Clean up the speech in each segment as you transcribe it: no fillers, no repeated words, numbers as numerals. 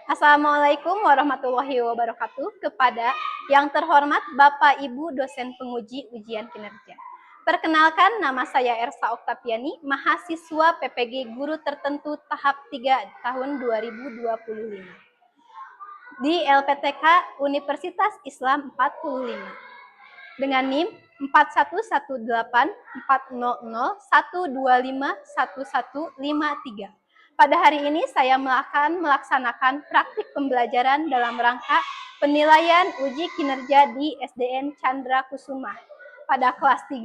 Assalamualaikum warahmatullahi wabarakatuh kepada yang terhormat Bapak Ibu dosen penguji ujian kinerja. Perkenalkan, nama saya Ersa Oktaviani, mahasiswa PPG Guru Tertentu tahap 3 tahun 2025 di LPTK Universitas Islam 45 dengan NIM 41180012511153. Pada hari ini saya akan melaksanakan praktik pembelajaran dalam rangka penilaian uji kinerja di SDN Chandra Kusuma pada kelas 3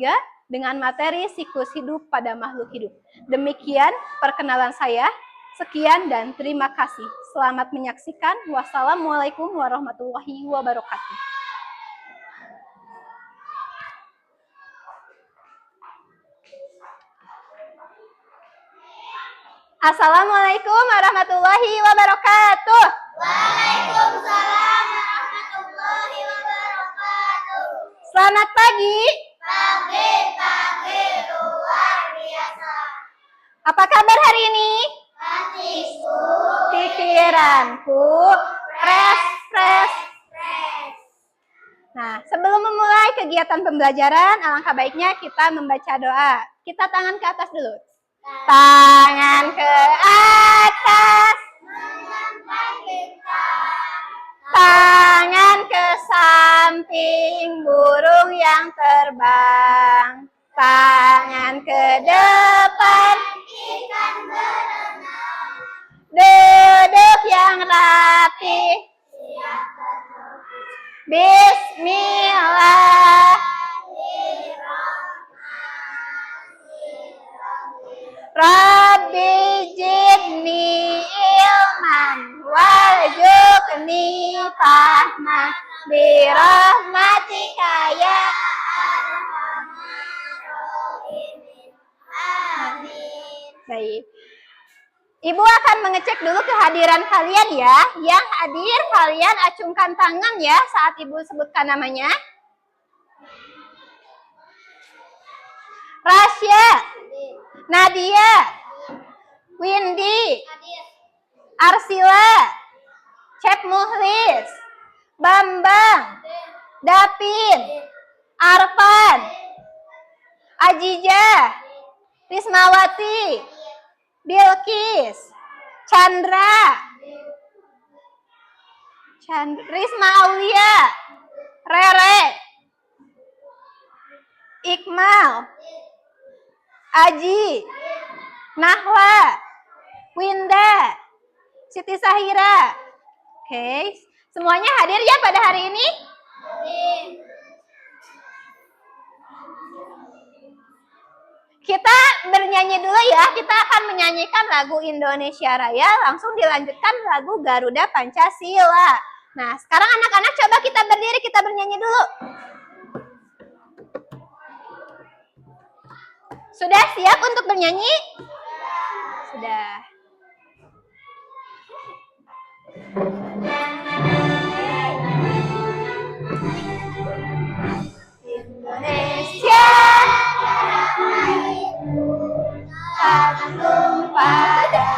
dengan materi siklus hidup pada makhluk hidup. Demikian perkenalan saya. Sekian dan terima kasih. Selamat menyaksikan. Wassalamualaikum warahmatullahi wabarakatuh. Assalamualaikum warahmatullahi wabarakatuh. Waalaikumsalam warahmatullahi wabarakatuh. Selamat pagi. Pagi luar biasa. Apa kabar hari ini? Hatiku Pikiranku fresh. Nah, sebelum memulai kegiatan pembelajaran, alangkah baiknya kita membaca doa. Kita tangan ke atas dulu. Tangan ke atas. mengangkat kita. Tangan ke samping burung yang terbang. Tangan ke depan. Ikan berenang. Duduk yang rapi. Siap Bismillah. Rabbi jidni ilman warzuqni fahman birahmatika ya Amin. Baik. Ibu akan mengecek dulu kehadiran kalian ya. Yang hadir kalian acungkan tangan ya saat Ibu sebutkan namanya. Rasya, Nadia, Windy, Arsila, Cep Muhlis, Bambang, Dapin, Arfan, Ajijah, Rismawati, Bilkis, Chandra, Risma Aulia, Rere, Iqmal, Aji, Nahwa, Winda, Siti Sahira. Oke, semuanya hadir ya pada hari ini? Kita bernyanyi dulu ya. Kita akan menyanyikan lagu Indonesia Raya, langsung dilanjutkan lagu Garuda Pancasila. Nah, sekarang anak-anak coba kita berdiri, kita bernyanyi dulu. Sudah siap untuk bernyanyi? Sudah. Indonesia kandung pada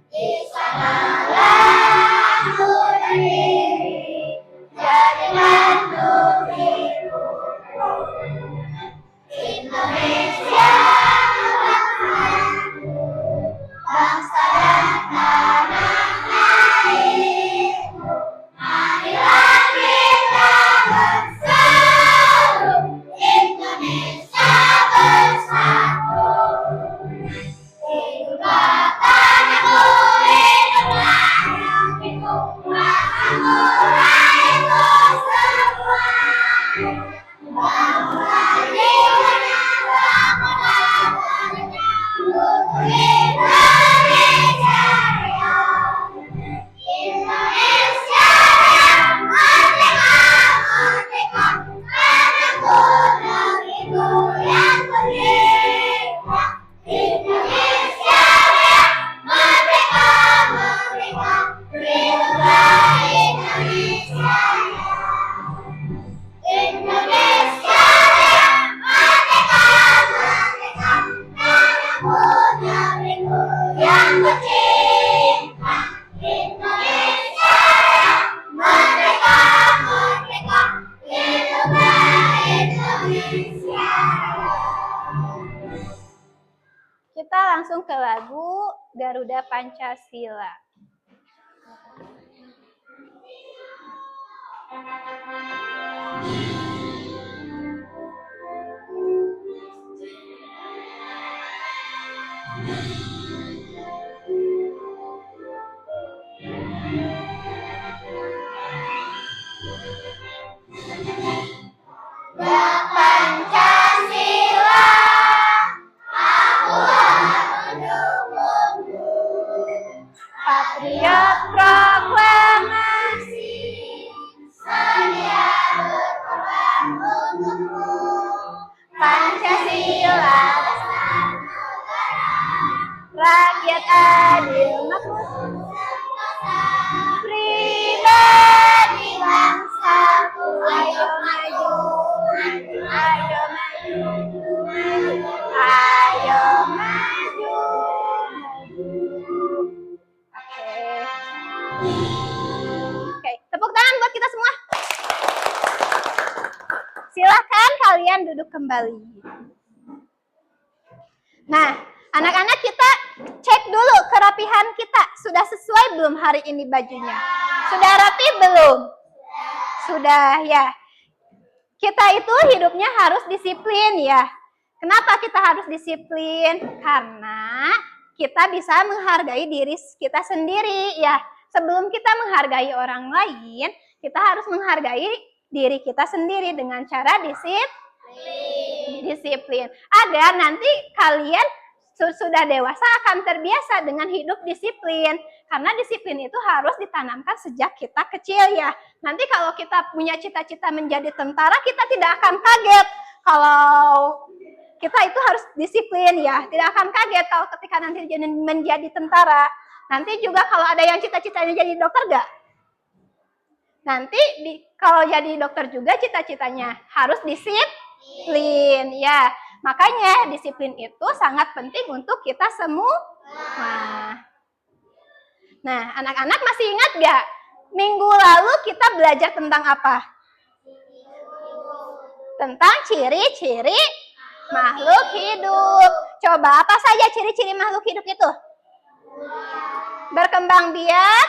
Di sanalah ku berdiri, jadikan tubuhku. Indonesia bangsaku, bangsa dan tanah Garuda Pancasila. Pancasila, aku mendukungmu. Patriot Proklamasi, Sedia berkorban untukmu. Pancasila, rakyat adil makmur, pribadi bangsaku, ayo maju, ayo maju, ayo maju, Oke, tepuk tangan buat kita semua. Silahkan kalian duduk kembali. Nah, anak-anak kita cek dulu kerapihan kita. Sudah sesuai belum hari ini bajunya? Sudah rapi belum? Sudah ya. Kita itu hidupnya harus disiplin ya. Kenapa kita harus disiplin? Karena kita bisa menghargai diri kita sendiri ya. Sebelum kita menghargai orang lain, kita harus menghargai diri kita sendiri dengan cara disiplin. Agar nanti kalian sudah dewasa akan terbiasa dengan hidup disiplin. Karena disiplin itu harus ditanamkan sejak kita kecil ya. Nanti kalau kita punya cita-cita menjadi tentara, kita tidak akan kaget kalau kita itu harus disiplin ya. Tidak akan kaget kalau ketika nanti menjadi tentara. Nanti juga kalau ada yang cita-citanya jadi dokter gak? Nanti kalau jadi dokter juga cita-citanya harus disiplin ya. Makanya disiplin itu sangat penting untuk kita semua. Nah, anak-anak masih ingat gak? Minggu lalu kita belajar tentang apa? Tentang ciri-ciri makhluk hidup. Coba apa saja ciri-ciri makhluk hidup itu? Berkembang biak,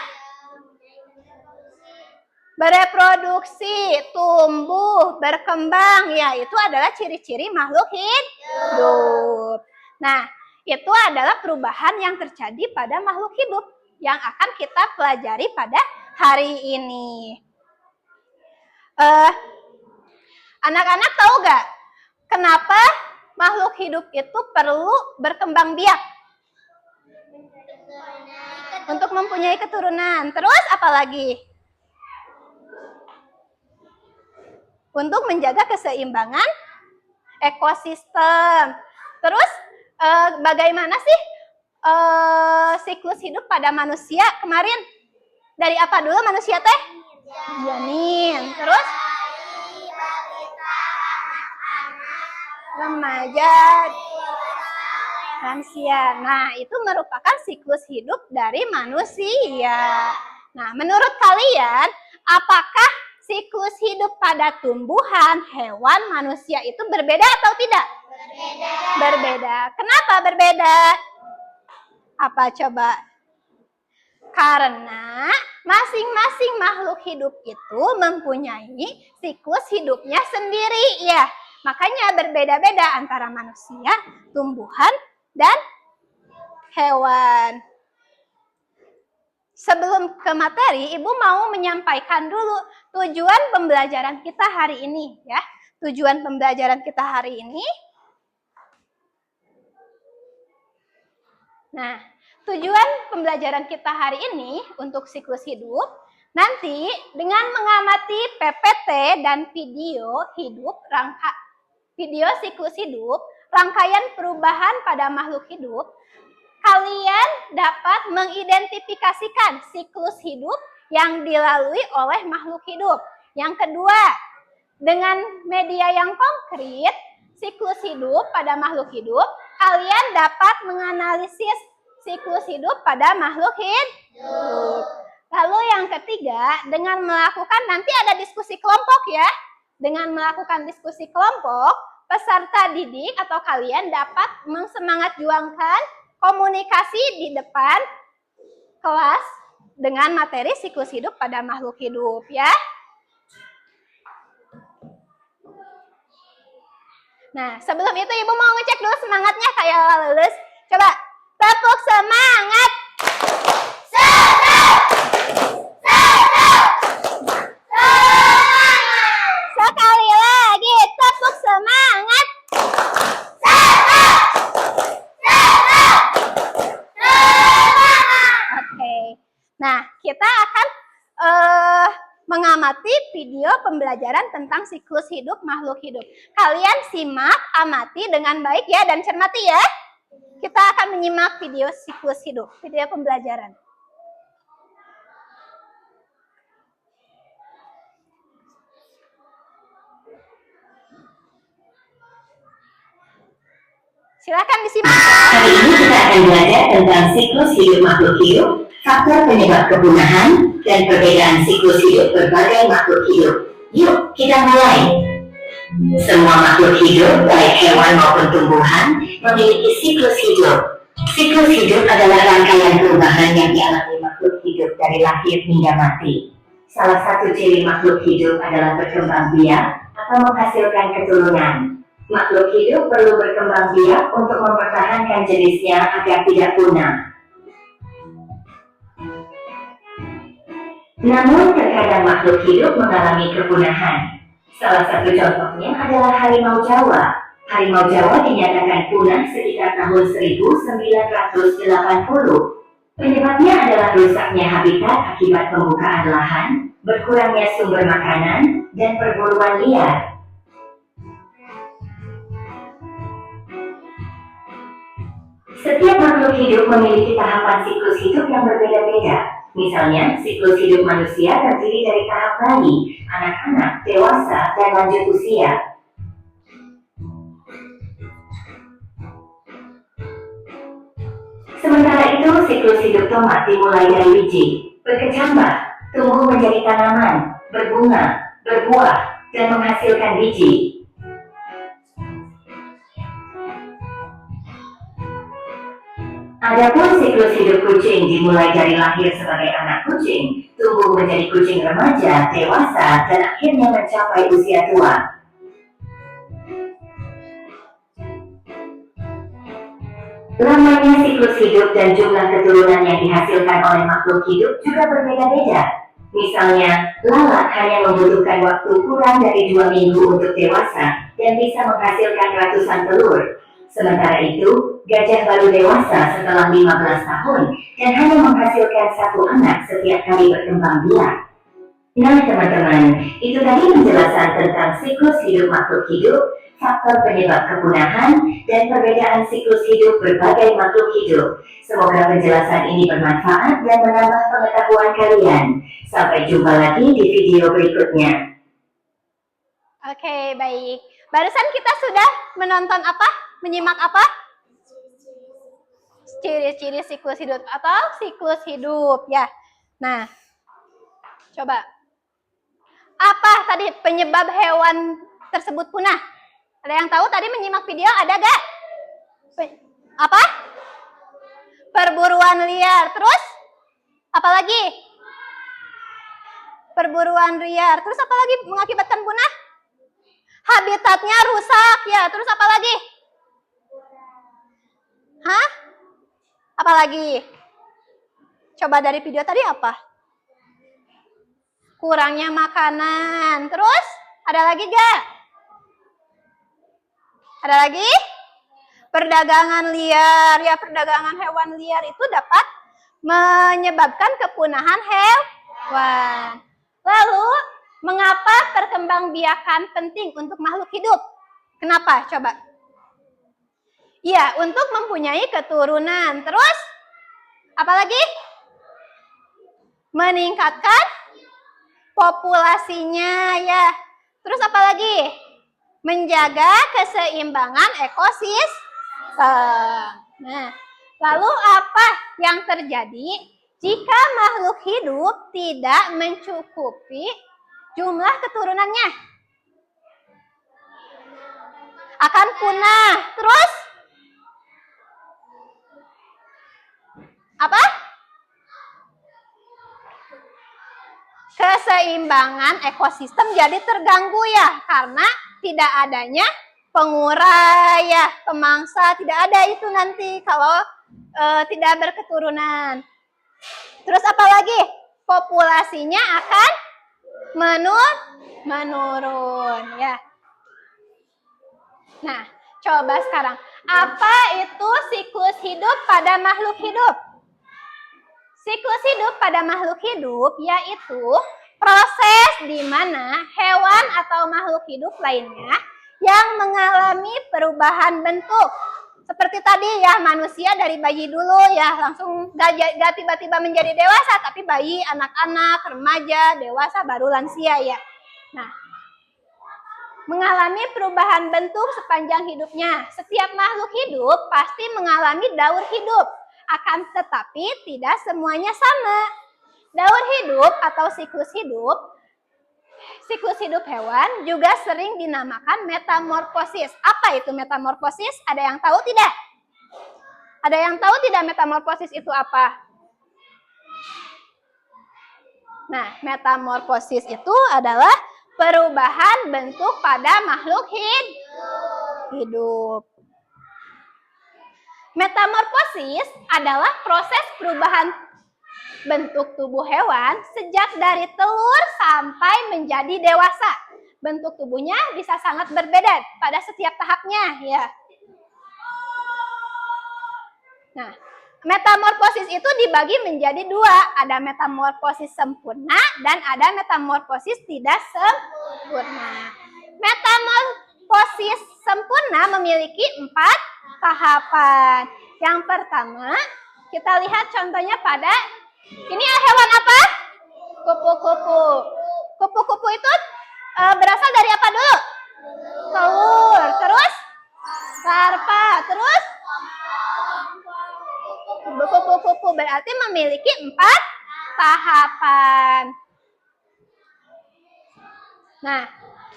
bereproduksi, tumbuh, berkembang, ya itu adalah ciri-ciri makhluk hidup. Nah, itu adalah perubahan yang terjadi pada makhluk hidup yang akan kita pelajari pada hari ini. Anak-anak tahu gak kenapa makhluk hidup itu perlu berkembang biak? Untuk mempunyai keturunan. Terus apa lagi? Untuk menjaga keseimbangan ekosistem. Terus bagaimana sih siklus hidup pada manusia kemarin? Dari apa dulu manusia teh? Janin. Terus remaja, lansia. Nah, itu merupakan siklus hidup dari manusia. Nah, menurut kalian, apakah siklus hidup pada tumbuhan, hewan, manusia itu berbeda atau tidak? Berbeda. Kenapa berbeda? Apa coba? Karena masing-masing makhluk hidup itu mempunyai siklus hidupnya sendiri ya. Makanya berbeda-beda antara manusia, tumbuhan, dan hewan. Sebelum ke materi, Ibu mau menyampaikan dulu tujuan pembelajaran kita hari ini ya. Tujuan pembelajaran kita hari ini. Nah, tujuan pembelajaran kita hari ini untuk siklus hidup, nanti dengan mengamati PPT dan video siklus hidup, rangkaian perubahan pada makhluk hidup, kalian dapat mengidentifikasikan siklus hidup yang dilalui oleh makhluk hidup. Yang kedua, dengan media yang konkret, siklus hidup pada makhluk hidup, kalian dapat menganalisis siklus hidup pada makhluk hidup. Lalu yang ketiga, dengan melakukan, nanti ada diskusi kelompok ya. Dengan melakukan diskusi kelompok, peserta didik atau kalian dapat mengsemangat juangkan komunikasi di depan kelas dengan materi siklus hidup pada makhluk hidup ya. Nah, sebelum itu Ibu mau ngecek dulu semangatnya kayak lulus. Coba tepuk semangat. Sekali lagi tepuk semangat. Oke. Nah, kita akan mengamati video pembelajaran tentang siklus hidup makhluk hidup. Kalian simak, amati dengan baik ya dan cermati ya. Kita akan menyimak video siklus hidup, video pembelajaran. Silakan disimak. Hari ini kita akan belajar tentang siklus hidup makhluk hidup, faktor penyebab kepunahan, dan perbedaan siklus hidup berbagai makhluk hidup. Yuk, kita mulai. Semua makhluk hidup, baik hewan maupun tumbuhan, memiliki siklus hidup. Siklus hidup adalah rangkaian perubahan yang dialami makhluk hidup dari lahir hingga mati. Salah satu ciri makhluk hidup adalah berkembang biak atau menghasilkan keturunan. Makhluk hidup perlu berkembang biak untuk mempertahankan jenisnya agar tidak punah. Namun terkadang makhluk hidup mengalami kepunahan. Salah satu contohnya adalah harimau Jawa. Harimau Jawa dinyatakan punah sekitar tahun 1980. Penyebabnya adalah rusaknya habitat akibat pembukaan lahan, berkurangnya sumber makanan, dan perburuan liar. Setiap makhluk hidup memiliki tahapan siklus hidup yang berbeda-beda. Misalnya, siklus hidup manusia terdiri dari tahap bayi, anak-anak, dewasa, dan lanjut usia. Sementara itu, siklus hidup tomat dimulai dari biji, berkecambah, tumbuh menjadi tanaman, berbunga, berbuah, dan menghasilkan biji. Adapun siklus hidup kucing dimulai dari lahir sebagai anak kucing, tumbuh menjadi kucing remaja, dewasa, dan akhirnya mencapai usia tua. Lamanya siklus hidup dan jumlah keturunan yang dihasilkan oleh makhluk hidup juga berbeda-beda. Misalnya, lalat hanya membutuhkan waktu kurang dari 2 minggu untuk dewasa dan bisa menghasilkan ratusan telur. Sementara itu, gajah baru dewasa setelah 15 tahun dan hanya menghasilkan 1 anak setiap kali berkembang biak. Nah teman-teman, itu tadi penjelasan tentang siklus hidup makhluk hidup, faktor penyebab kepunahan, dan perbedaan siklus hidup berbagai makhluk hidup. Semoga penjelasan ini bermanfaat dan menambah pengetahuan kalian. Sampai jumpa lagi di video berikutnya. Oke, baik. Barusan kita sudah menonton apa? Menyimak apa? Ciri-ciri siklus hidup atau siklus hidup ya. Nah, coba. Apa tadi penyebab hewan tersebut punah? Ada yang tahu tadi menyimak video ada gak? Apa? Perburuan liar. Terus? Apa lagi? Perburuan liar. Terus apa lagi mengakibatkan punah? Habitatnya rusak ya. Terus apa lagi? Hah? Apa lagi? Coba dari video tadi apa? Kurangnya makanan. Terus? Ada lagi gak? Ada lagi? Perdagangan liar. Ya, perdagangan hewan liar itu dapat menyebabkan kepunahan hewan. Lalu, mengapa perkembangbiakan penting untuk makhluk hidup? Kenapa? Coba. Ya, untuk mempunyai keturunan. Terus, apa lagi? Meningkatkan populasinya ya. Terus apa lagi? Menjaga keseimbangan ekosistem. Nah, lalu apa yang terjadi jika makhluk hidup tidak mencukupi jumlah keturunannya? Akan punah. Terus Apa? Keseimbangan ekosistem jadi terganggu ya, karena tidak adanya pengurai ya, pemangsa, tidak ada itu nanti kalau tidak berketurunan. Terus apa lagi? Populasinya akan menurun ya. Nah, coba sekarang, apa itu siklus hidup pada makhluk hidup? Siklus hidup pada makhluk hidup yaitu proses di mana hewan atau makhluk hidup lainnya yang mengalami perubahan bentuk. Seperti tadi ya, manusia dari bayi dulu ya, langsung gak tiba-tiba menjadi dewasa, tapi bayi, anak-anak, remaja, dewasa, baru lansia ya. Nah, mengalami perubahan bentuk sepanjang hidupnya. Setiap makhluk hidup pasti mengalami daur hidup. Akan tetapi tidak semuanya sama. Daur hidup atau siklus hidup hewan juga sering dinamakan metamorfosis. Apa itu metamorfosis? Ada yang tahu tidak? Ada yang tahu tidak metamorfosis itu apa? Nah, metamorfosis itu adalah perubahan bentuk pada makhluk hidup. Metamorfosis adalah proses perubahan bentuk tubuh hewan sejak dari telur sampai menjadi dewasa. Bentuk tubuhnya bisa sangat berbeda pada setiap tahapnya ya. Nah, metamorfosis itu dibagi menjadi dua. Ada metamorfosis sempurna dan ada metamorfosis tidak sempurna. Metamorfosis sempurna memiliki 4 tahapan. Yang pertama, kita lihat contohnya pada ini hewan apa? Kupu-kupu. Kupu-kupu itu berasal dari apa dulu? Telur. Terus larva. Terus kupu-kupu berarti memiliki 4 tahapan. Nah,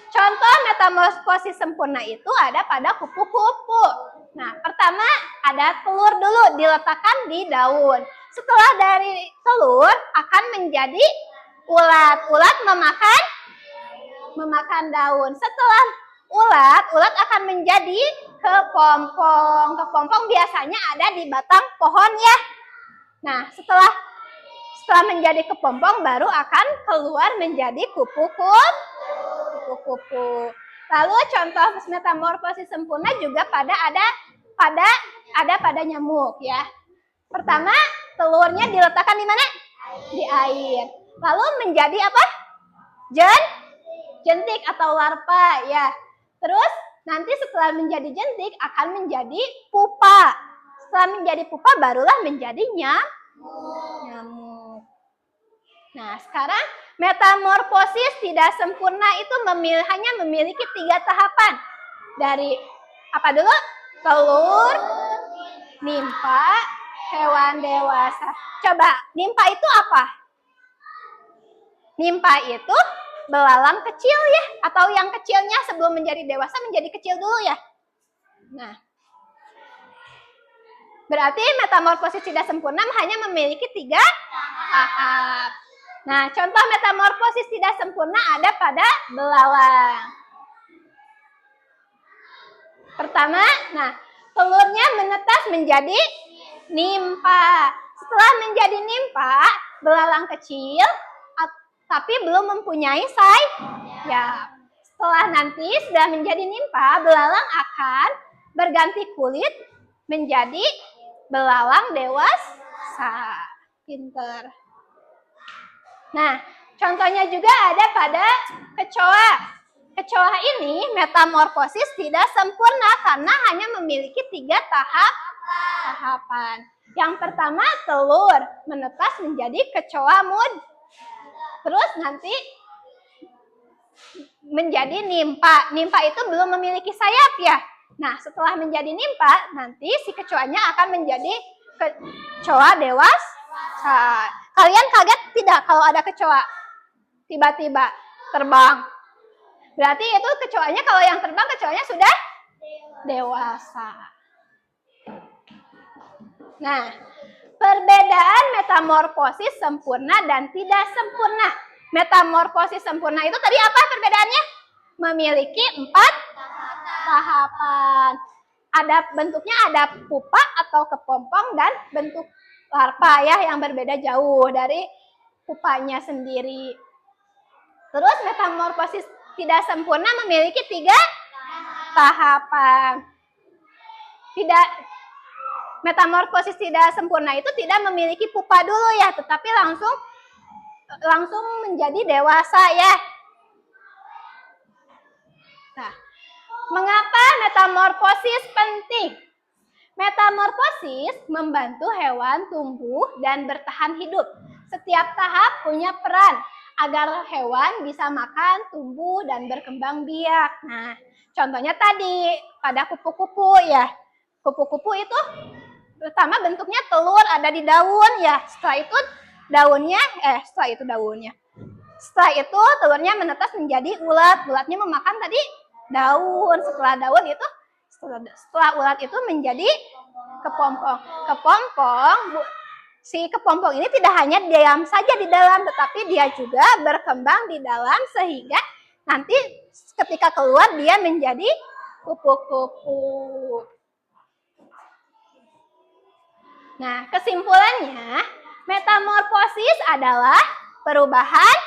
contoh metamorfosis sempurna itu ada pada kupu-kupu. Nah, pertama ada telur dulu diletakkan di daun. Setelah dari telur akan menjadi ulat. Ulat memakan daun. Setelah ulat akan menjadi kepompong. Kepompong biasanya ada di batang pohon ya. Nah, setelah menjadi kepompong baru akan keluar menjadi kupu-kupu. Lalu contoh metamorfosis sempurna juga ada pada nyamuk ya. Pertama, telurnya diletakkan di mana? Di air. Lalu menjadi apa? Jentik atau larva ya. Terus nanti setelah menjadi jentik akan menjadi pupa. Setelah menjadi pupa barulah menjadi nyamuk. Nah, sekarang metamorfosis tidak sempurna itu hanya memiliki 3 tahapan. Dari apa dulu? Telur, nimpa, hewan dewasa. Coba, nimpa itu apa? Nimpa itu belalang kecil ya, atau yang kecilnya sebelum menjadi dewasa menjadi kecil dulu ya. Nah, berarti metamorfosis tidak sempurna hanya memiliki 3 tahap. Nah, contoh metamorfosis tidak sempurna ada pada belalang. Pertama, nah, telurnya menetas menjadi nimpa. Setelah menjadi nimpa, belalang kecil tapi belum mempunyai sayap. Setelah nanti sudah menjadi nimpa, belalang akan berganti kulit menjadi belalang dewasa. Pinter. Nah, contohnya juga ada pada kecoa. Kecoa ini metamorfosis tidak sempurna karena hanya memiliki 3 tahapan. Yang pertama, telur menetas menjadi kecoa muda. Terus nanti menjadi nimpa. Nimpa itu belum memiliki sayap ya. Nah, setelah menjadi nimpa, nanti si kecoanya akan menjadi kecoa dewasa. Kalian kaget tidak kalau ada kecoa tiba-tiba terbang? Berarti itu kecoanya, kalau yang terbang kecoanya sudah dewasa. Nah, Perbedaan metamorfosis sempurna dan tidak sempurna. Metamorfosis sempurna itu tadi apa perbedaannya? Memiliki 4 tahapan. Bentuknya ada pupa atau kepompong dan bentuk larva ya yang berbeda jauh dari pupanya sendiri. Terus metamorfosis tidak sempurna memiliki 3 tahapan. Metamorfosis tidak sempurna itu tidak memiliki pupa dulu ya, tetapi langsung menjadi dewasa ya. Nah, mengapa metamorfosis penting? Metamorfosis membantu hewan tumbuh dan bertahan hidup. Setiap tahap punya peran agar hewan bisa makan, tumbuh, dan berkembang biak. Nah, contohnya tadi pada kupu-kupu ya. Kupu-kupu itu pertama bentuknya telur ada di daun ya. Setelah itu telurnya menetas menjadi ulat. Ulatnya memakan tadi daun. Setelah ulat itu menjadi kepompong. Si kepompong ini tidak hanya diam saja di dalam, tetapi dia juga berkembang di dalam sehingga nanti ketika keluar dia menjadi kupu-kupu. Nah, kesimpulannya, metamorfosis adalah perubahan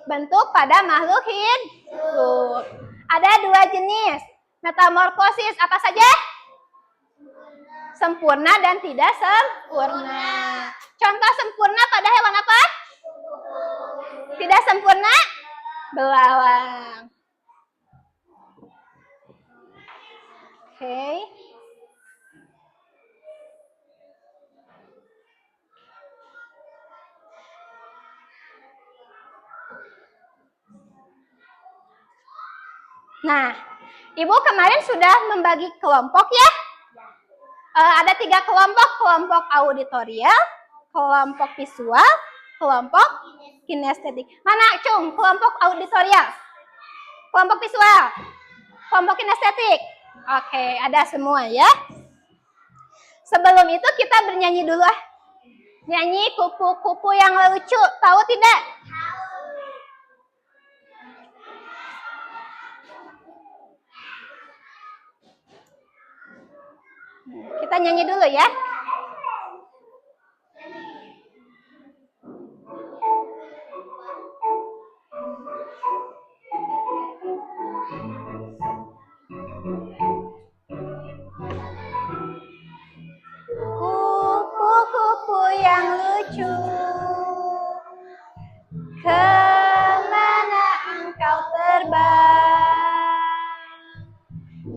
bentuk pada makhluk hidup. Ada 2 jenis metamorfosis, apa saja? Sempurna dan tidak sempurna. Contoh sempurna pada hewan apa? Tidak sempurna? Belalang. Oke. Nah, Ibu kemarin sudah membagi kelompok ya. Ada 3 kelompok auditorial, kelompok visual, kelompok kinestetik. Mana Cung? Kelompok auditorial, kelompok visual, kelompok kinestetik. Oke, ada semua ya. Sebelum itu kita bernyanyi dulu ah. Nyanyi kupu-kupu yang lucu, tahu tidak? Kita nyanyi dulu ya. Kupu-kupu yang lucu, kemana engkau terbang?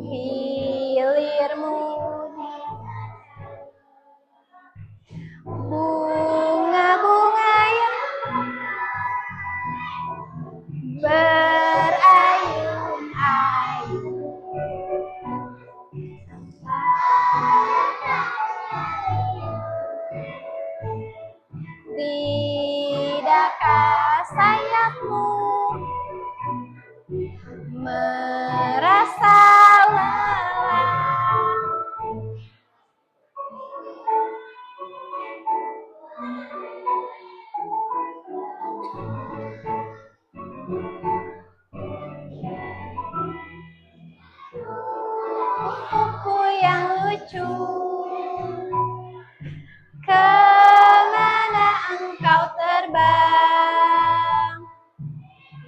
Hilirmu bunga-bunga yang berayun-ayun. Tidakkah sayapmu merasa lelah? Kupu yang lucu, kemana engkau terbang?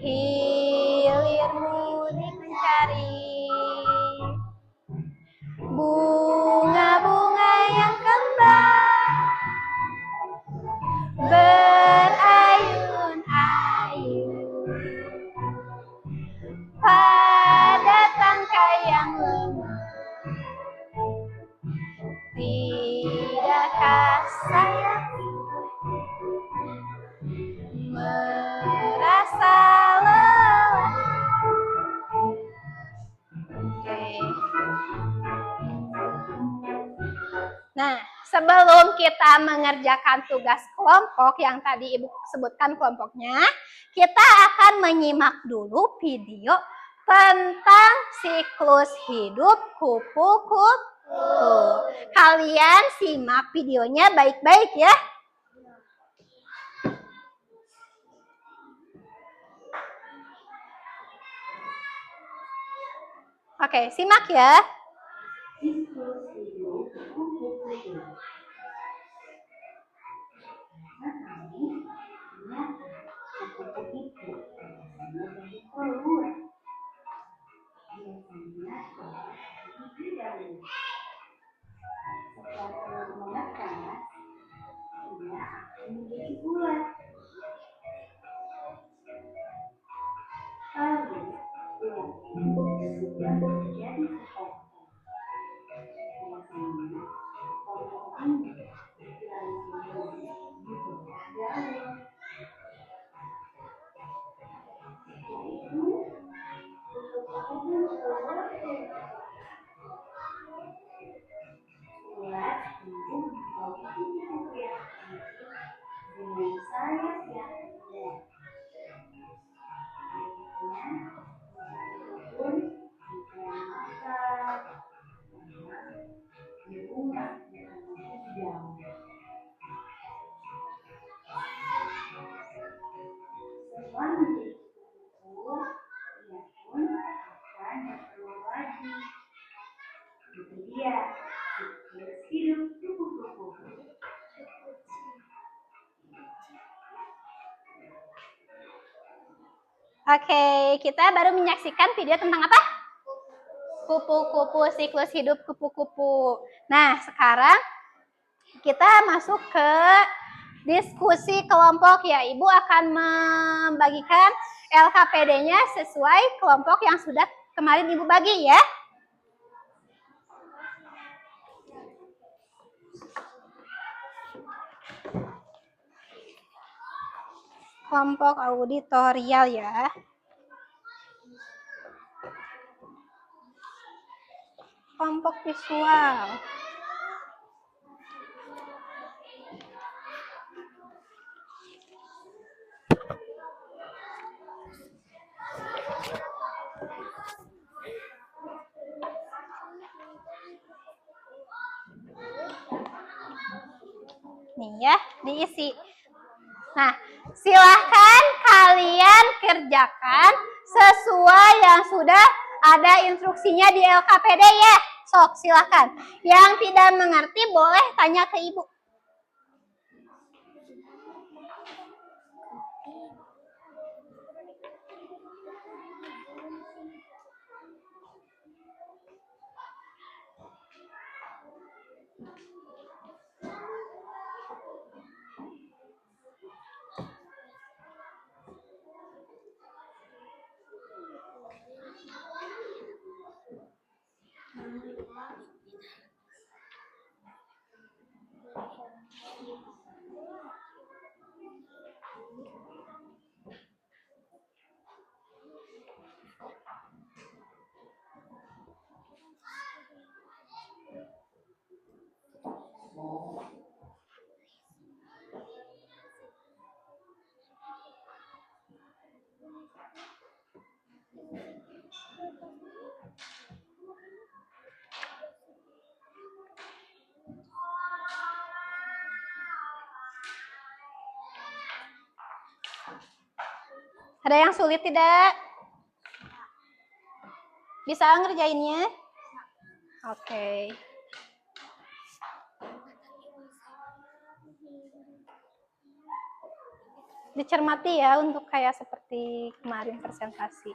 Hilirmu dicari, bunga-bunga yang kembang berayun-ayun pada tangkai yang lemah. Tidakkah sayapmu merasa lelah? Oke. Nah, sebelum kita mengerjakan tugas kelompok yang tadi Ibu sebutkan kelompoknya, kita akan menyimak dulu video tentang siklus hidup kupu-kupu. Tuh, kalian simak videonya baik-baik ya. Oke, simak ya. Siklus hidup kupu-kupu. Kami melihat kupu-kupu itu biasanya dari keluar. Biasanya lebih dahulu. Setelah telur menetas, dia akan menjadi ulat. Lalu, ulat itu sudah menjadi sepotong. Biasanya, sepotong ini lalu diberi di bawah daun. Setelah itu, kupu-kupu keluar dari ulat tumbuh menjadi kupu-kupu yang cantik dengan sayap yang lebar. Akhirnya, pun bisa makan karena berulat bukan lagi di daun. Setelah menjadi kupu-kupu, ia pun akan bertelur lagi. Itu dia siklus hidup kupu-kupu. Oke, kita baru menyaksikan video tentang apa? Kupu-kupu, siklus hidup kupu-kupu. Nah, sekarang kita masuk ke diskusi kelompok ya. Ibu akan membagikan LKPD-nya sesuai kelompok yang sudah kemarin Ibu bagi ya. Kelompok auditorial ya. Kelompok visual. Nih ya, diisi. Nah, silahkan kalian kerjakan sesuai yang sudah ada instruksinya di LKPD ya. Sok, silahkan. Yang tidak mengerti boleh tanya ke Ibu. Ada yang sulit tidak? Bisa ngerjainnya? Oke. Dicermati ya untuk kayak seperti kemarin presentasi.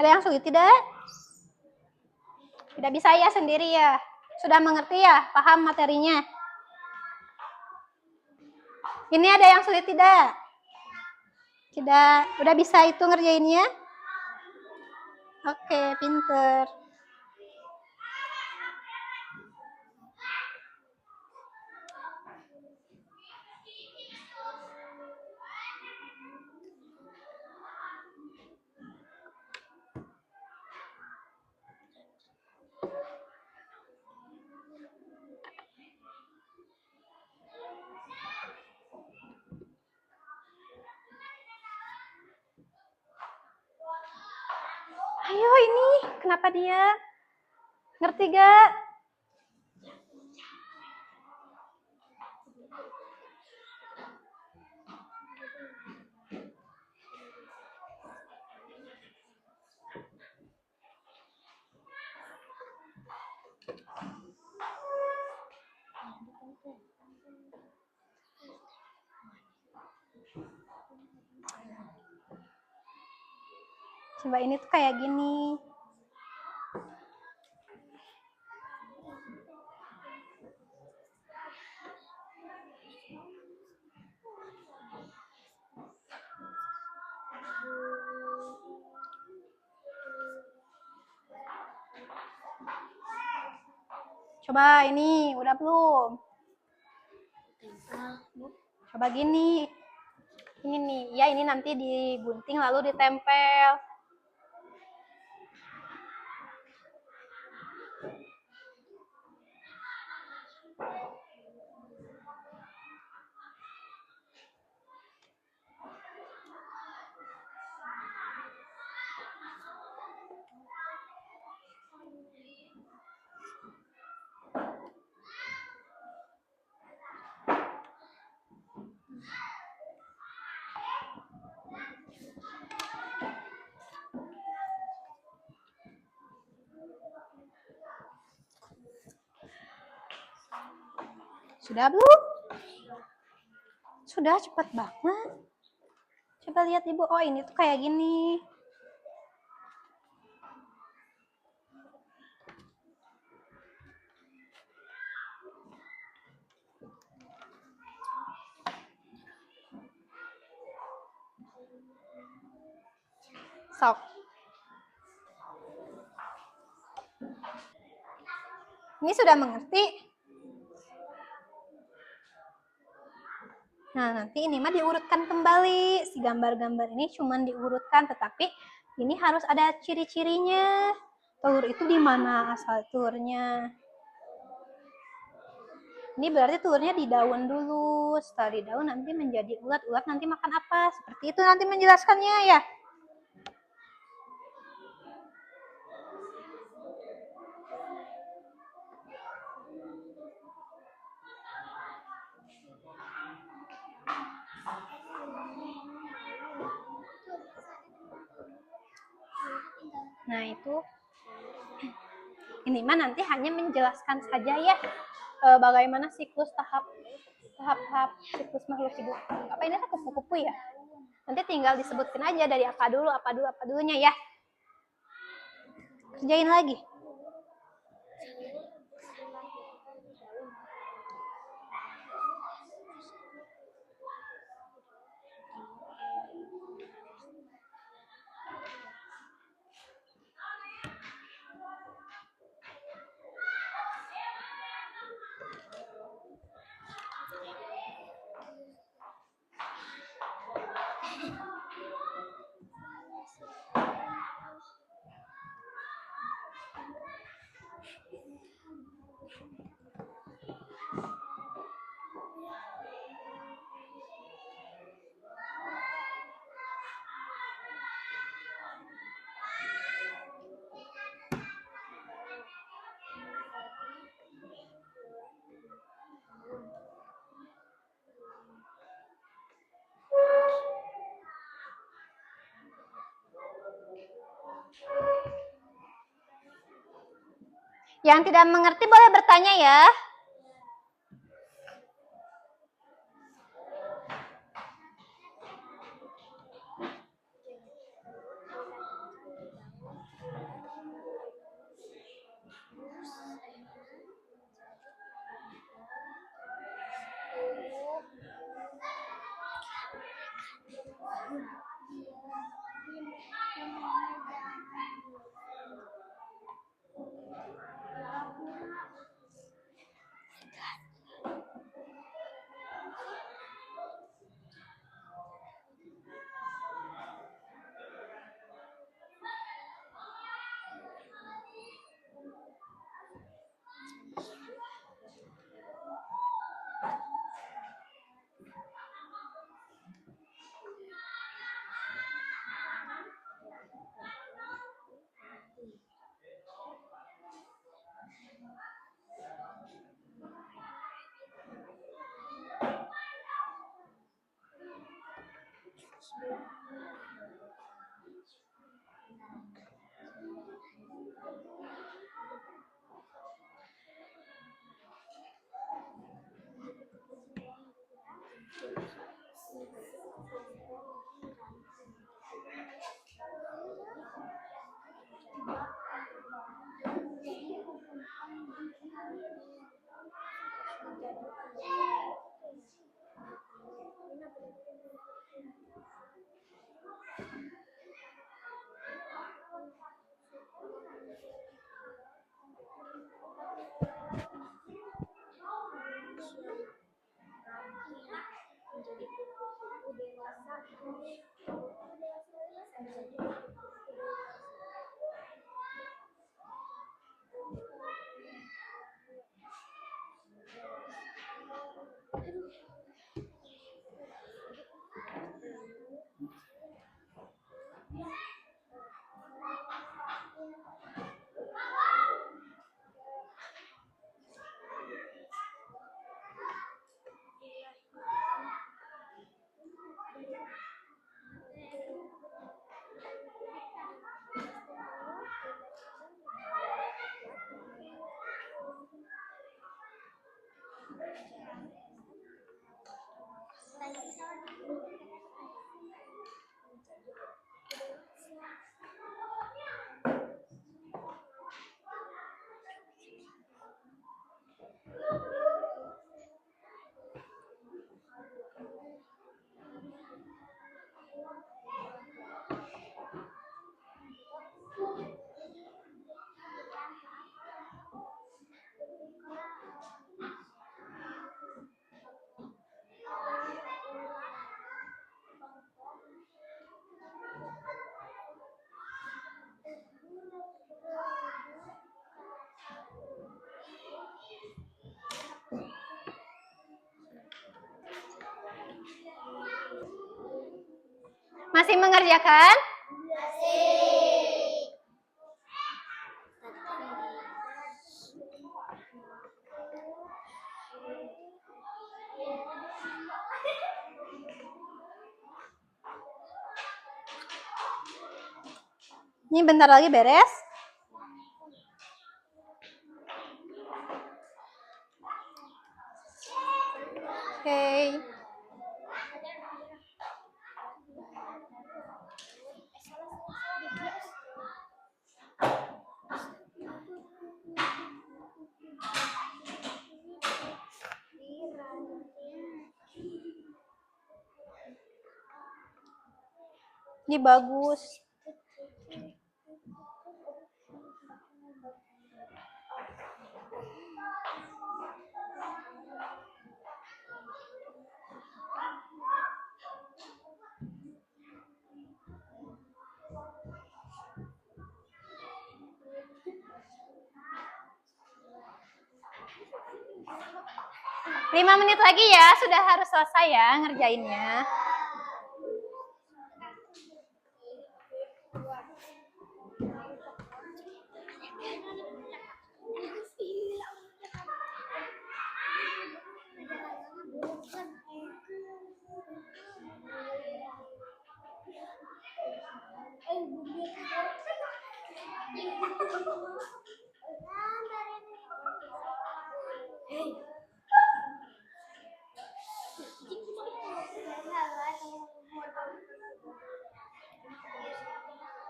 Ada yang sulit tidak? Tidak bisa ya sendiri ya? Sudah mengerti ya? Paham materinya? Ini ada yang sulit tidak? Tidak. Udah bisa itu ngerjainnya? Oke, pinter. Ayo ini, kenapa dia? Ngerti gak? Coba ini tuh kayak gini. Coba ini, udah belum? Coba gini. Ini nih, ya ini nanti digunting lalu ditempel. Sudah belum? Sudah, cepat banget. Coba lihat ibu, oh ini tuh kayak gini. Sok. Ini sudah mengerti? Nah, nanti ini mah diurutkan kembali. Si gambar-gambar ini cuma diurutkan, tetapi ini harus ada ciri-cirinya. Telur itu di mana asal telurnya? Ini berarti telurnya di daun dulu. Setelah di daun nanti menjadi ulat. Ulat nanti makan apa? Seperti itu nanti menjelaskannya ya. Nah itu, ini mah nanti hanya menjelaskan saja ya bagaimana siklus tahap siklus makhluk hidup. Apa ini tuh kupu-kupu ya? Nanti tinggal disebutkan aja dari apa dulunya ya. Kerjain lagi. Yang tidak mengerti boleh bertanya ya. Masih mengerjakan? Ini bentar lagi beres. Oke. Ini bagus. Lima menit lagi ya, sudah harus selesai ya ngerjainnya.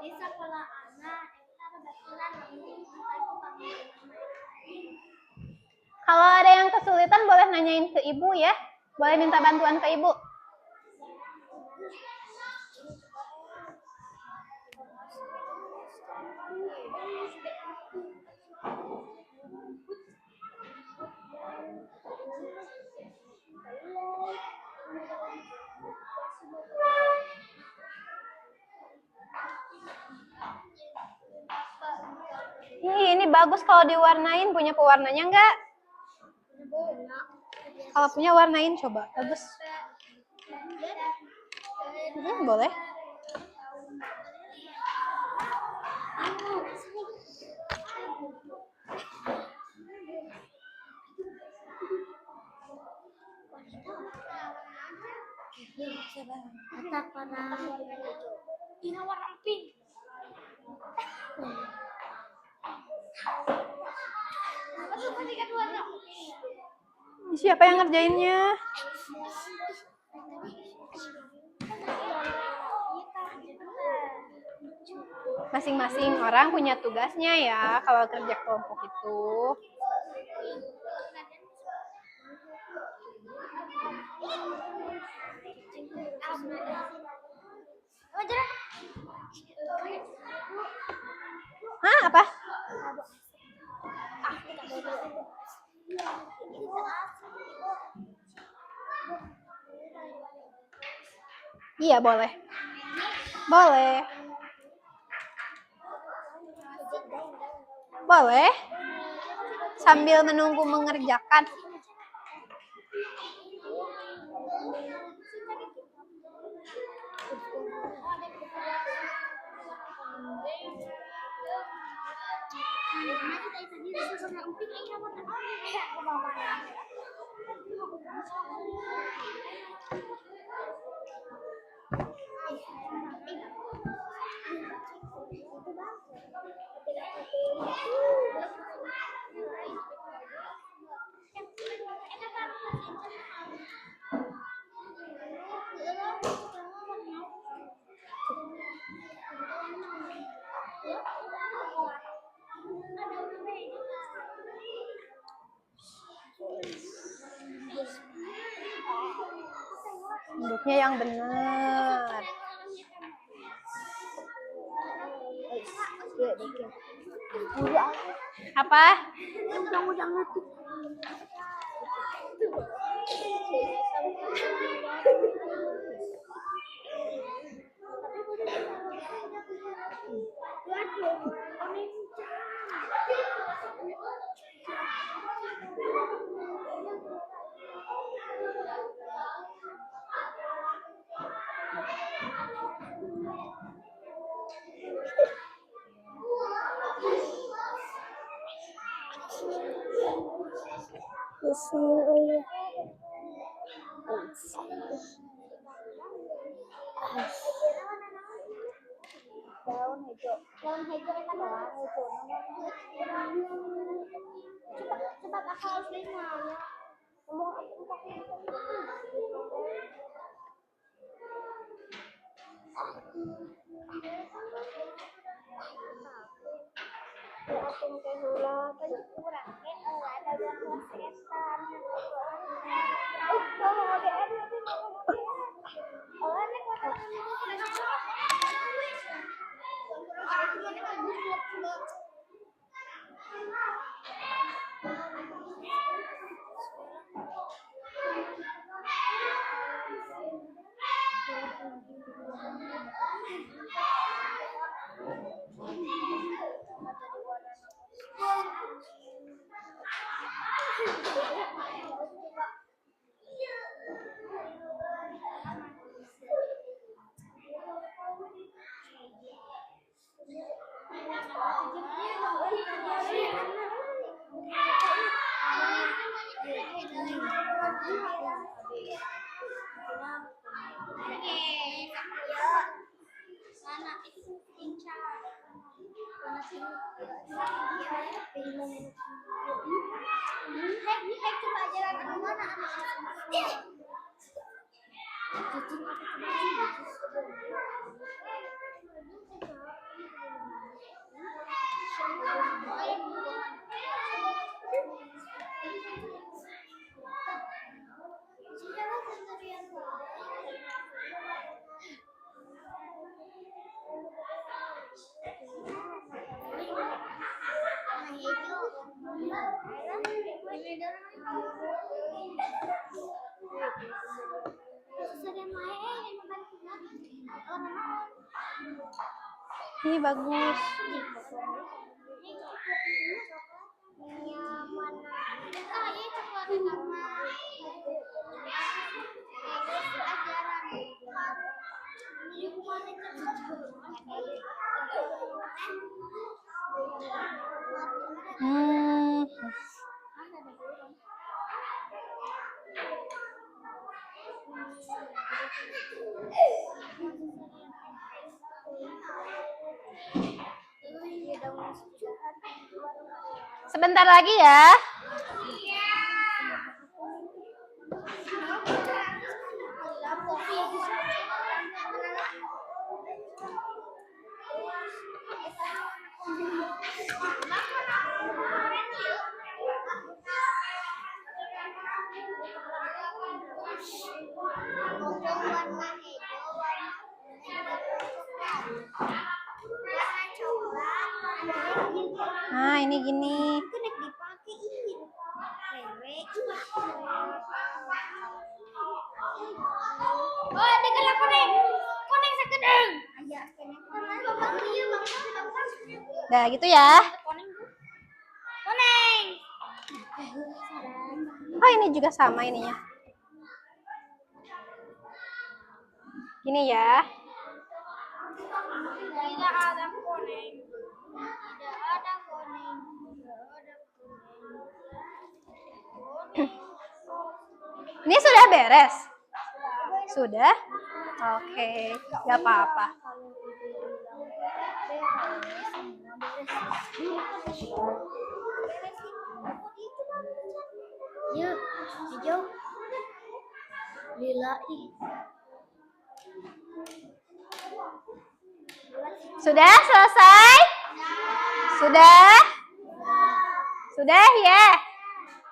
Di sekolah anak, kita kebetulan Kalau ada yang kesulitan boleh nanyain ke ibu ya. Boleh minta bantuan ke ibu. Ini bagus kalau diwarnain. Punya pewarnanya enggak? Kalau punya warnain coba. Bagus. Boleh. ini warna pink. Siapa yang ngerjainnya? Masing-masing orang punya tugasnya ya kalau kerja kelompok itu. Hah, apa? Iya, boleh. Boleh. Boleh. Sambil menunggu mengerjakan. Duduknya yang benar. Apa? Bismillah. Daun hijau. Daun hijau itu apa? Cepat aku harus lima. Ngomong aku pakai Ating kahula kurang ada yang setan. Oh, mau GN tapi mau oh, ini kota coba jalan ke mana? Ini bagus. Hmm. Sebentar lagi ya. Nah, ini gini. Oh, dekat kuning. Kuning sekedeng. Nah, gitu ya. Kuning. Oh, ini juga sama ininya. Gini ya. Tidak ada kuning. Tidak ada kuning. Tidak ada kuning. Ini sudah beres? Sudah? Oke, nggak apa-apa. Ya, hijau. Lilahi. Sudah selesai? Sudah? Sudah ya?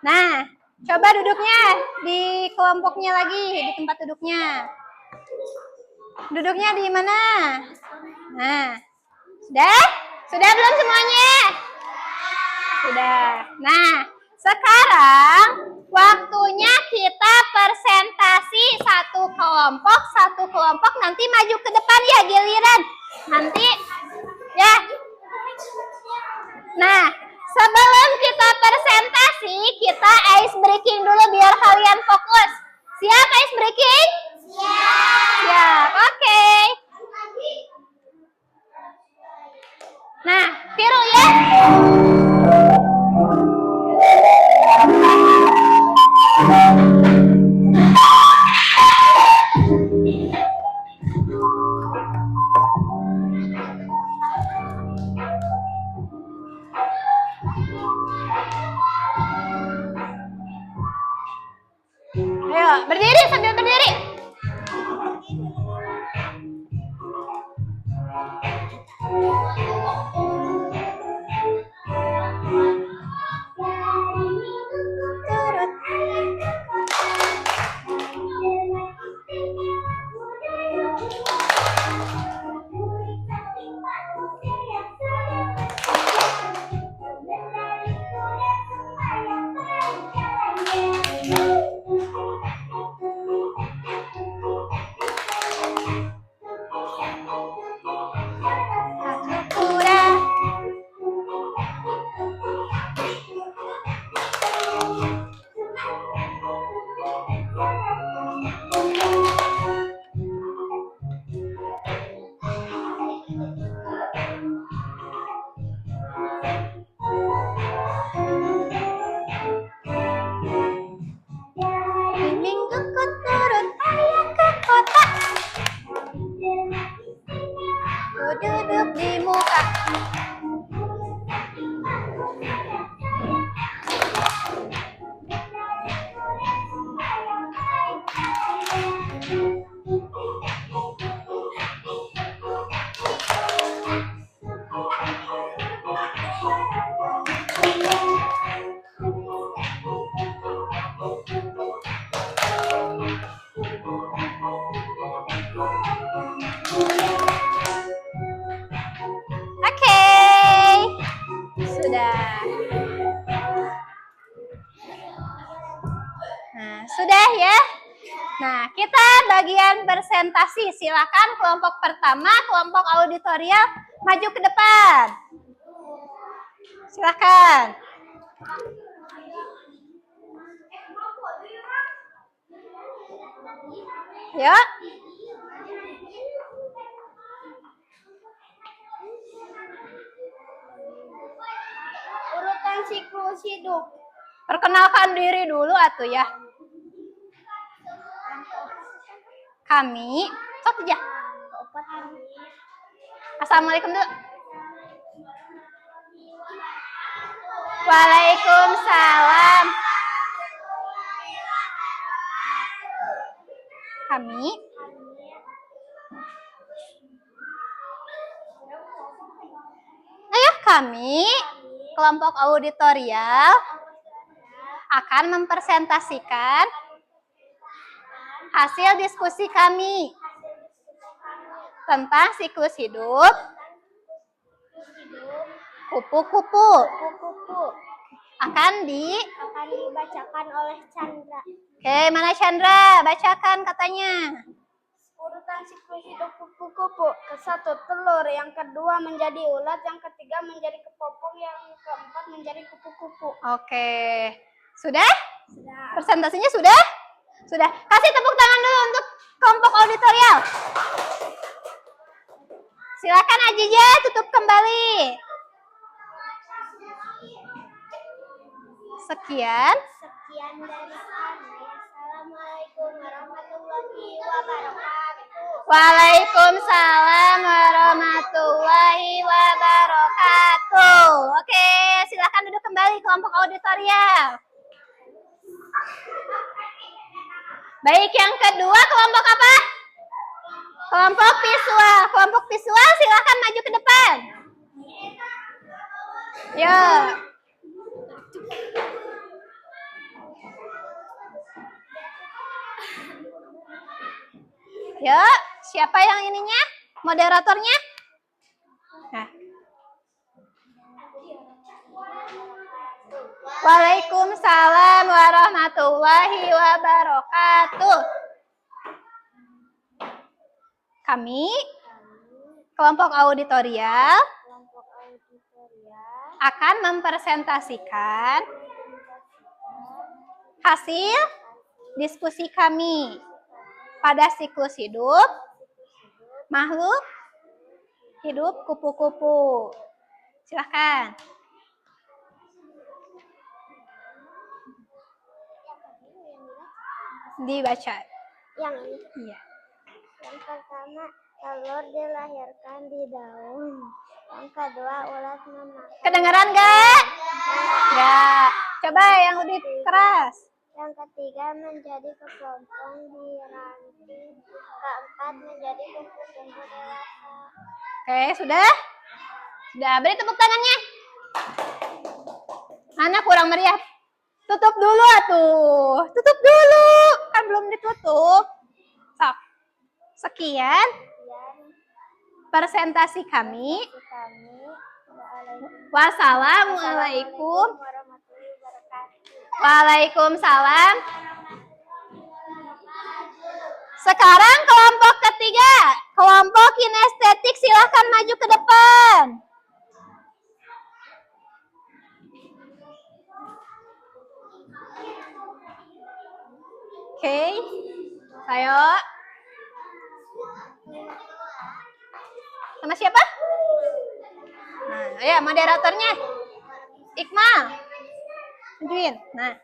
Nah, coba duduknya di kelompoknya lagi, di tempat duduknya. Duduknya di mana? Nah, sudah? Sudah belum semuanya? Sudah. Nah, sekarang waktunya kita presentasi satu kelompok nanti maju ke depan ya giliran. Nanti ya. Nah, sebelum kita presentasi, kita ice breaking dulu biar kalian fokus. Siap ice breaking? Siap. Oke. Nah, tiru ya. Ayo, berdiri sambil berdiri. Kuda. Di mingguku turut ayah ke kota. Ku duduk di muka. Oke, sudah. Nah, sudah ya. Nah, kita bagian presentasi. Silakan kelompok pertama, kelompok auditorial, maju ke depan. Silakan. Yuk. Urutan siklus hidup. Perkenalkan diri dulu atuh ya. Kami, sok aja. Assalamualaikum dulu. Waalaikumsalam. Kami kami kelompok auditorial akan mempresentasikan hasil diskusi kami tentang siklus hidup kupu-kupu. Akan dibacakan oleh Chandra. Oke, mana Chandra? Bacakan katanya. Urutan siklus hidup kupu-kupu. Ke-1 telur, yang kedua menjadi ulat, yang ketiga menjadi kepompong, yang keempat menjadi kupu-kupu. Oke. Sudah? Sudah. Presentasinya sudah? Sudah. Kasih tepuk tangan dulu untuk kelompok auditorial. Silakan Ajija tutup kembali. Sekian dari kami. Assalamualaikum warahmatullahi wabarakatuh. Waalaikumsalam warahmatullahi wabarakatuh. Oke, silakan duduk kembali kelompok auditorial. Baik, yang kedua kelompok apa? Kelompok visual. Kelompok visual silakan maju ke depan. Ya. Ya, siapa yang ininya? Moderatornya? Nah. Waalaikumsalam warahmatullahi wabarakatuh. Kami, kelompok auditorial, akan mempresentasikan hasil diskusi kami pada siklus hidup makhluk hidup kupu-kupu. Silakan. Dibaca. Yang ini. Iya. Yang pertama, telur dilahirkan di daun. Yang kedua, ulat memakan. Kedengeran nggak? Nggak. Coba yang lebih keras. Yang ketiga menjadi kepompong di ranting. Keempat menjadi kupu-kupu dewasa. Oke, sudah? Sudah, beri tepuk tangannya. Mana kurang meriah? Tutup dulu atuh. Tutup dulu. Kan belum ditutup. Sok. Sekian presentasi kami. Wassalamualaikum. Waalaikumsalam. Sekarang kelompok ketiga, kelompok kinestetik, silahkan maju ke depan. Oke, ayo. Sama siapa? Nah, ayo moderatornya. Iqmal. Majuin. Nah,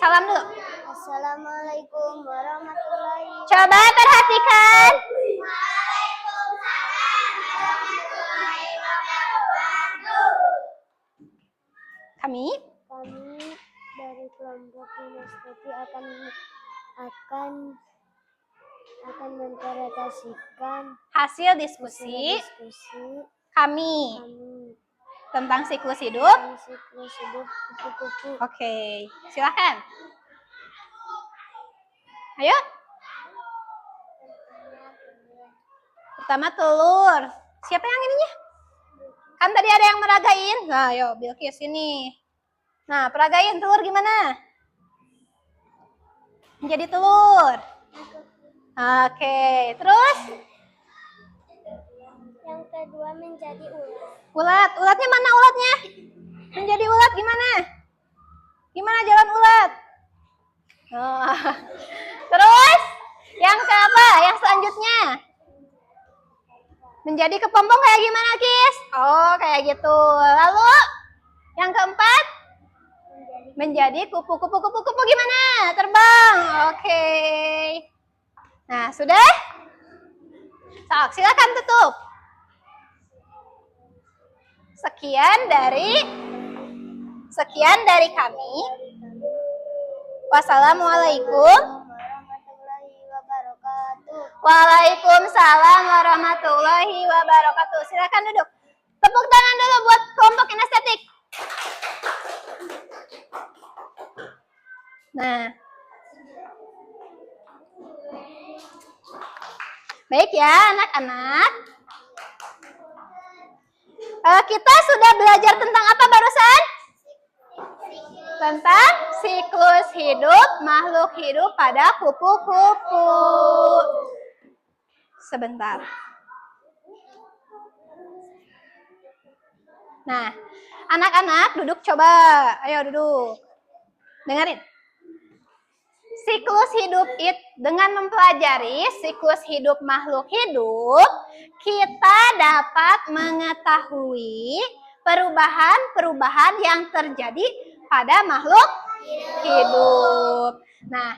salam dulu. Assalamualaikum warahmatullahi wabarakatuh. Coba perhatikan. Kami dari kelompok kinestetik akan mempresentasikan hasil diskusi kami tentang siklus hidup. kupu-kupu. Oke, silakan. Ayo. Pertama telur. Siapa yang ininya? Kan tadi ada yang meragain. Nah, ayo Bilqis ini. Nah, peragain telur gimana? Menjadi telur. Oke, terus? Yang kedua menjadi ulat. Ulat. Ulatnya mana ulatnya? Menjadi ulat gimana? Gimana jalan ulat? Oh. Terus? Yang keapa? Yang selanjutnya? Menjadi kepompong kayak gimana, Kis? Oh, kayak gitu. Lalu? Yang keempat? Menjadi kupu-kupu gimana? Terbang. Oke. Nah, sudah? Sok, silakan tutup. Sekian dari kami. Wassalamualaikum Warahmatullahi wabarakatuh. Waalaikumsalam warahmatullahi wabarakatuh. Silakan duduk. Tepuk tangan dulu buat kelompok kinestetik. Nah, baik ya anak-anak. Kita sudah belajar tentang apa barusan? Tentang siklus hidup makhluk hidup pada kupu-kupu. Sebentar. Nah, anak-anak duduk coba. Ayo duduk. Dengerin. Siklus hidup dengan mempelajari siklus hidup makhluk hidup, kita dapat mengetahui perubahan-perubahan yang terjadi pada makhluk hidup. Nah,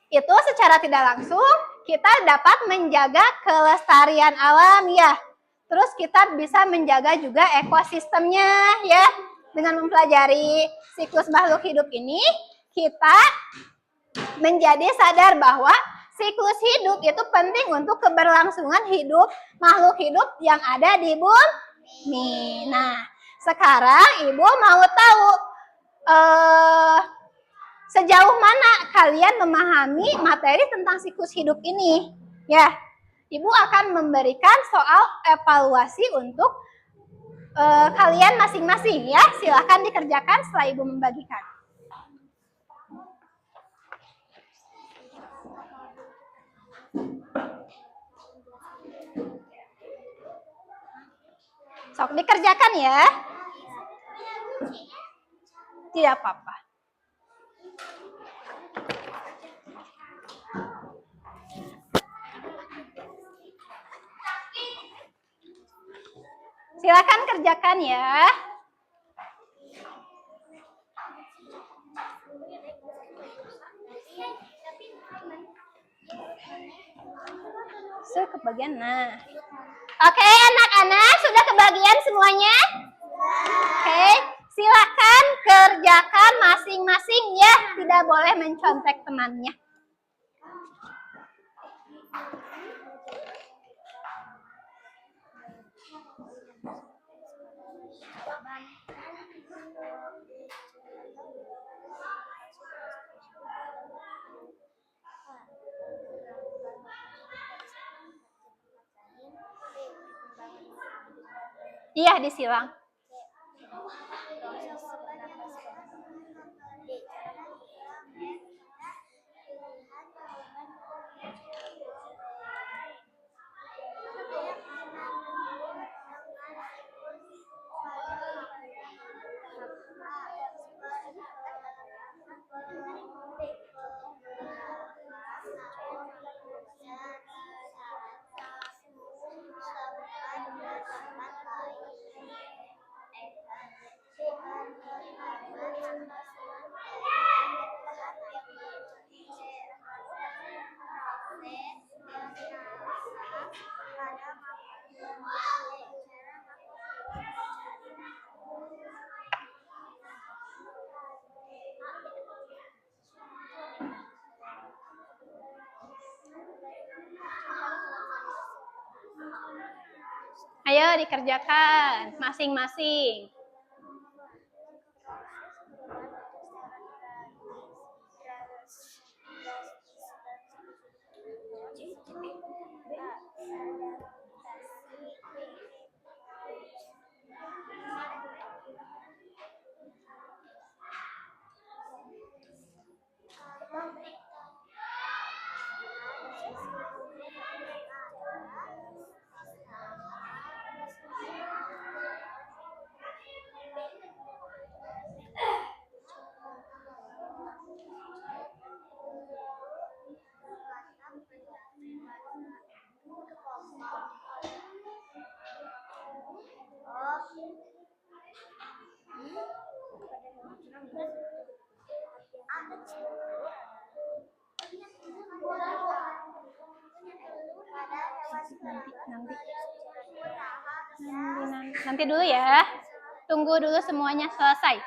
itu secara tidak langsung kita dapat menjaga kelestarian alam ya. Terus kita bisa menjaga juga ekosistemnya ya. Dengan mempelajari siklus makhluk hidup ini, kita menjadi sadar bahwa siklus hidup itu penting untuk keberlangsungan hidup makhluk hidup yang ada di bumi. Nah, sekarang Ibu mau tahu sejauh mana kalian memahami materi tentang siklus hidup ini. Ya, Ibu akan memberikan soal evaluasi untuk kalian masing-masing ya. Silahkan dikerjakan setelah Ibu membagikan. Sok dikerjakan ya. Tidak apa-apa. Silakan kerjakan ya. Kebagian. Nah. Oke, anak-anak sudah kebagian semuanya? Oke. Silakan kerjakan masing-masing ya, tidak boleh mencontek temannya. Iya, disilang. Ayo dikerjakan masing-masing. Nanti dulu ya. Tunggu dulu semuanya selesai.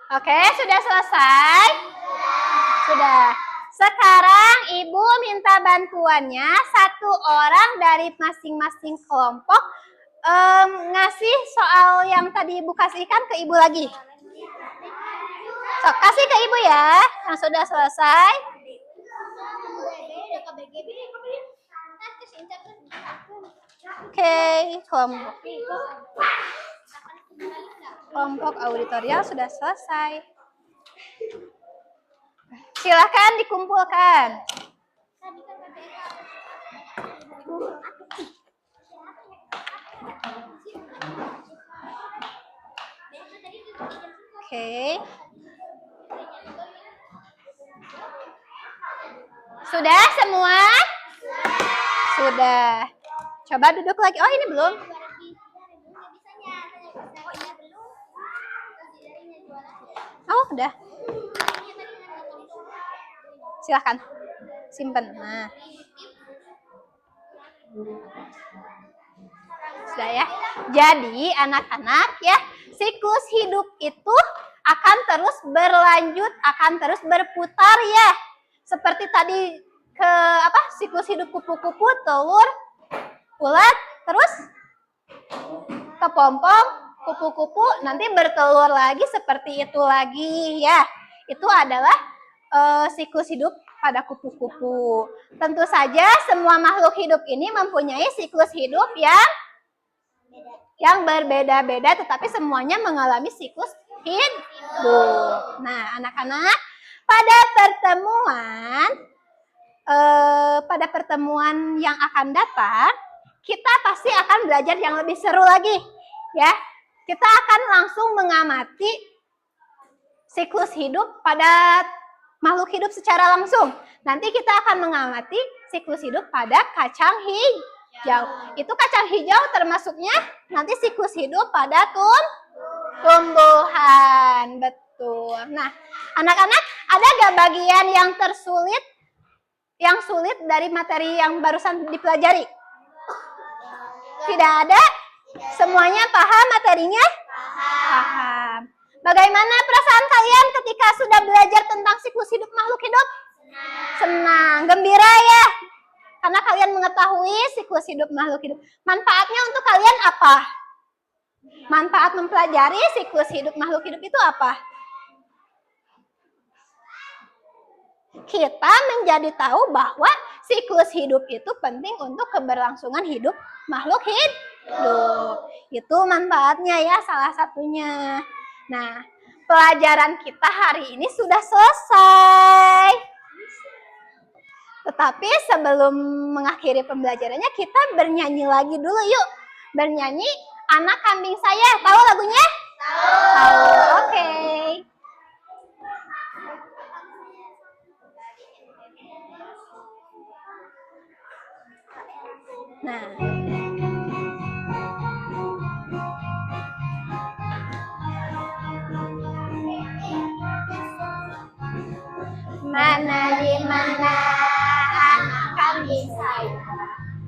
Oke, sudah selesai? Sudah. Sekarang Ibu minta bantuannya satu orang dari masing-masing kelompok ngasih soal yang tadi Ibu kasihkan ke Ibu lagi. So, kasih ke Ibu ya, yang sudah selesai. Oke, kelompok auditorial sudah selesai. Silakan dikumpulkan. Oke. Sudah semua? Sudah. Coba duduk lagi. Oh, ini belum. Oh, udah. Silahkan. Simpen. Nah. Sudah ya. Jadi, anak-anak ya, siklus hidup itu akan terus berlanjut, akan terus berputar ya. Seperti tadi siklus hidup kupu-kupu, telur, ulat, terus kepompong, kupu-kupu, nanti bertelur lagi seperti itu lagi ya. Itu adalah siklus hidup pada kupu-kupu. Tentu saja semua makhluk hidup ini mempunyai siklus hidup yang berbeda-beda, tetapi semuanya mengalami siklus hidup. Nah, anak-anak, pada pertemuan yang akan datang, kita pasti akan belajar yang lebih seru lagi, ya. Kita akan langsung mengamati siklus hidup pada makhluk hidup secara langsung. Nanti kita akan mengamati siklus hidup pada kacang hijau. Itu kacang hijau termasuknya nanti siklus hidup pada tumbuhan. Betul. Nah, anak-anak, ada gak bagian yang sulit dari materi yang barusan dipelajari? Tidak ada? Semuanya paham materinya? Paham. Bagaimana perasaan kalian ketika sudah belajar tentang siklus hidup makhluk hidup? Senang, gembira ya? Karena kalian mengetahui siklus hidup makhluk hidup. Manfaatnya untuk kalian apa? Manfaat mempelajari siklus hidup makhluk hidup itu apa? Kita menjadi tahu bahwa siklus hidup itu penting untuk keberlangsungan hidup makhluk hidup. Itu manfaatnya ya, salah satunya. Nah, pelajaran kita hari ini sudah selesai. Tetapi sebelum mengakhiri pembelajarannya, kita bernyanyi lagi dulu yuk. Bernyanyi Anak Kambing Saya. Tahu lagunya? Tahu. Oke. Nah. Mana di mana anak kambing saya?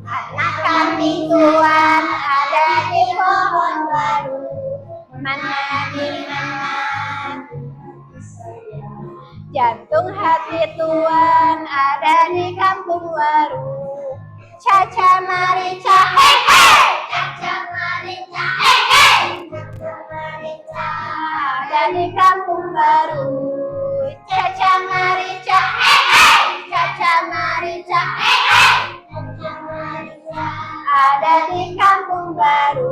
Anak kambing Tuhan ada di pohon baru. Mana di mana? Jantung hati Tuhan ada di kampung baru. Caca Marica, hey hey! Caca Marica, hey hey! Caca Marica ada di kampung baru. Caca Marica, hey hey! Caca Marica, hey hey! Caca Marica ada di kampung baru.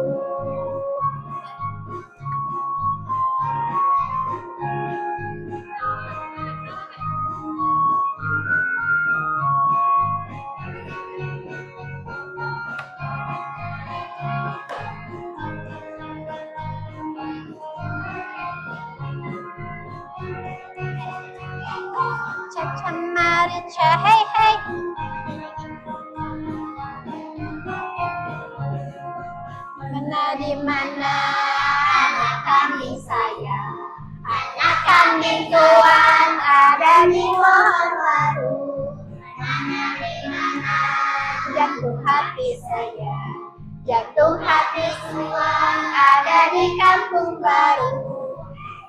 Caca Marica, hey hey. Mana di mana anak kambing saya? Anak kambing Tuhan ada di pohon baru. Mana di mana jantung hati saya? Jantung hati Tuhan baru.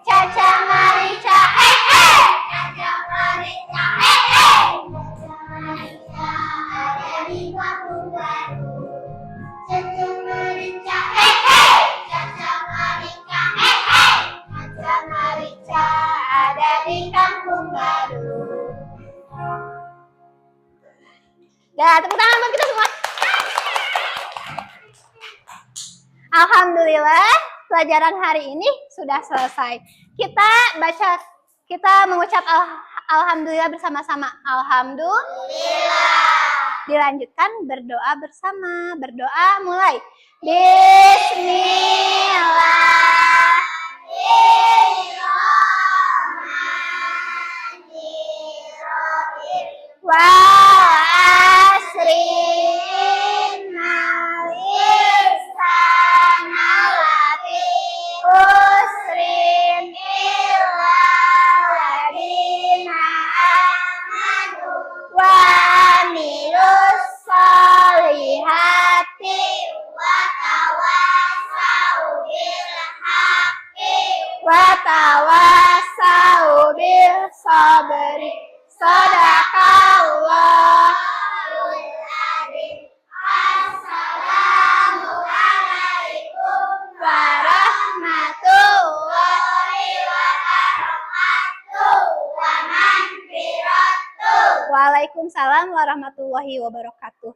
Caca Marica, hey hey. Caca Marica, hey hey. Caca Marica ada di kampung baru. Caca Marica, hey hey. Caca Marica, hey hey. Caca Marica ada di kampung baru. Dah, tepuk tangan buat kita semua. Alhamdulillah, pelajaran hari ini sudah selesai. Kita mengucap alhamdulillah bersama-sama. Alhamdulillah. Dilanjutkan berdoa bersama. Berdoa mulai. Bismillahirrahmanirrahim. Wal asri innal insana lafi khusrin illa ladina amanu wa amilus solihati wa tawasau bil haqqi wa tawasau bil sabri. Sadaqallahul adzim. Assalamualaikum warahmatullahi wabarakatuh. Wa maghfiratuh. Waalaikumsalam warahmatullahi wabarakatuh.